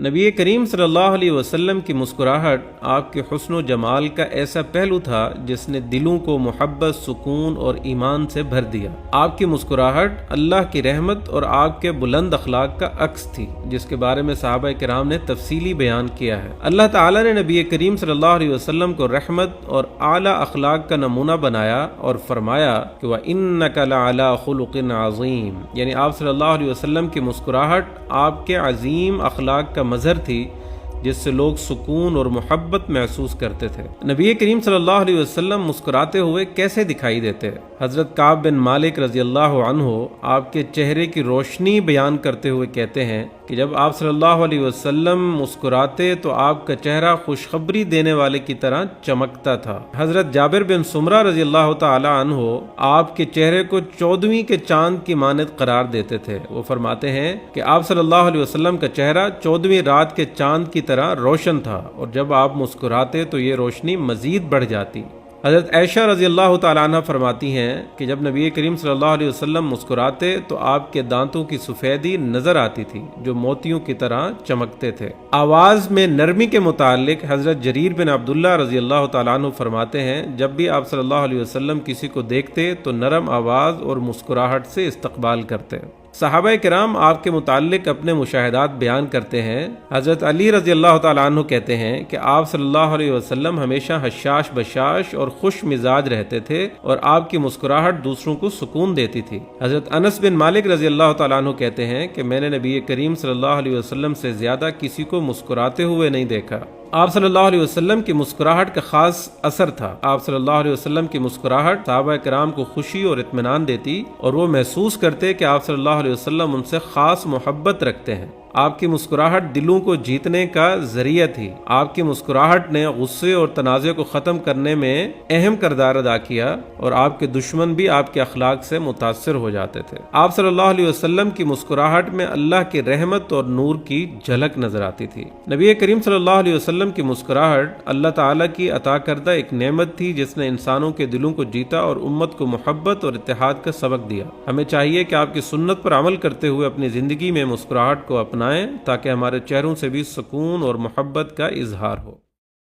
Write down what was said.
نبی کریم صلی اللہ علیہ وسلم کی مسکراہٹ آپ کے حسن و جمال کا ایسا پہلو تھا جس نے دلوں کو محبت، سکون اور ایمان سے بھر دیا۔ آپ کی مسکراہٹ اللہ کی رحمت اور آپ کے بلند اخلاق کا عکس تھی، جس کے بارے میں صحابہ کرام نے تفصیلی بیان کیا ہے۔ اللہ تعالیٰ نے نبی کریم صلی اللہ علیہ وسلم کو رحمت اور اعلیٰ اخلاق کا نمونہ بنایا اور فرمایا کہ وَإِنَّكَ لَعَلَىٰ خُلُقٍ عَظِيمٍ، یعنی آپ صلی اللہ علیہ وسلم کی مسکراہٹ آپ کے عظیم اخلاق کا مظہر تھی جس سے لوگ سکون اور محبت محسوس کرتے تھے۔ نبی کریم صلی اللہ علیہ وسلم مسکراتے ہوئے کیسے دکھائی دیتے؟ حضرت کعب بن مالک رضی اللہ عنہ آپ کے چہرے کی روشنی بیان کرتے ہوئے کہتے ہیں کہ جب آپ صلی اللہ علیہ وسلم مسکراتے تو آپ کا چہرہ خوشخبری دینے والے کی طرح چمکتا تھا۔ حضرت جابر بن سمرہ رضی اللہ تعالی عنہ آپ کے چہرے کو 14ویں کے چاند کی مانند قرار دیتے تھے۔ وہ فرماتے ہیں کہ آپ صلی اللہ علیہ وسلم کا چہرہ 14ویں رات کے چاند کی طرح روشن تھا، اور جب آپ مسکراتے تو یہ روشنی مزید بڑھ جاتی۔ حضرت عائشہ رضی اللہ تعالیٰ عنہ فرماتی ہیں کہ جب نبی کریم صلی اللہ علیہ وسلم مسکراتے تو آپ کے دانتوں کی سفیدی نظر آتی تھی جو موتیوں کی طرح چمکتے تھے۔ آواز میں نرمی کے متعلق حضرت جریر بن عبداللہ رضی اللہ تعالیٰ عنہ فرماتے ہیں جب بھی آپ صلی اللہ علیہ وسلم کسی کو دیکھتے تو نرم آواز اور مسکراہٹ سے استقبال کرتے۔ صحابہ کرام آپ کے متعلق اپنے مشاہدات بیان کرتے ہیں۔ حضرت علی رضی اللہ تعالیٰ عنہ کہتے ہیں کہ آپ صلی اللہ علیہ وسلم ہمیشہ حشاش بشاش اور خوش مزاج رہتے تھے اور آپ کی مسکراہٹ دوسروں کو سکون دیتی تھی۔ حضرت انس بن مالک رضی اللہ تعالیٰ عنہ کہتے ہیں کہ میں نے نبی کریم صلی اللہ علیہ وسلم سے زیادہ کسی کو مسکراتے ہوئے نہیں دیکھا۔ آپ صلی اللہ علیہ وسلم کی مسکراہٹ کا خاص اثر تھا۔ آپ صلی اللہ علیہ وسلم کی مسکراہٹ صحابہ کرام کو خوشی اور اطمینان دیتی اور وہ محسوس کرتے کہ آپ صلی اللہ علیہ وسلم ان سے خاص محبت رکھتے ہیں۔ آپ کی مسکراہٹ دلوں کو جیتنے کا ذریعہ تھی۔ آپ کی مسکراہٹ نے غصے اور تنازع کو ختم کرنے میں اہم کردار ادا کیا اور آپ کے دشمن بھی آپ کے اخلاق سے متاثر ہو جاتے تھے۔ آپ صلی اللہ علیہ وسلم کی مسکراہٹ میں اللہ کی رحمت اور نور کی جھلک نظر آتی تھی۔ نبی کریم صلی اللہ علیہ وسلم کی مسکراہٹ اللہ تعالیٰ کی عطا کردہ ایک نعمت تھی جس نے انسانوں کے دلوں کو جیتا اور امت کو محبت اور اتحاد کا سبق دیا۔ ہمیں چاہیے کہ آپ کی سنت پر عمل کرتے ہوئے اپنی زندگی میں مسکراہٹ کو اپنائیں تاکہ ہمارے چہروں سے بھی سکون اور محبت کا اظہار ہو۔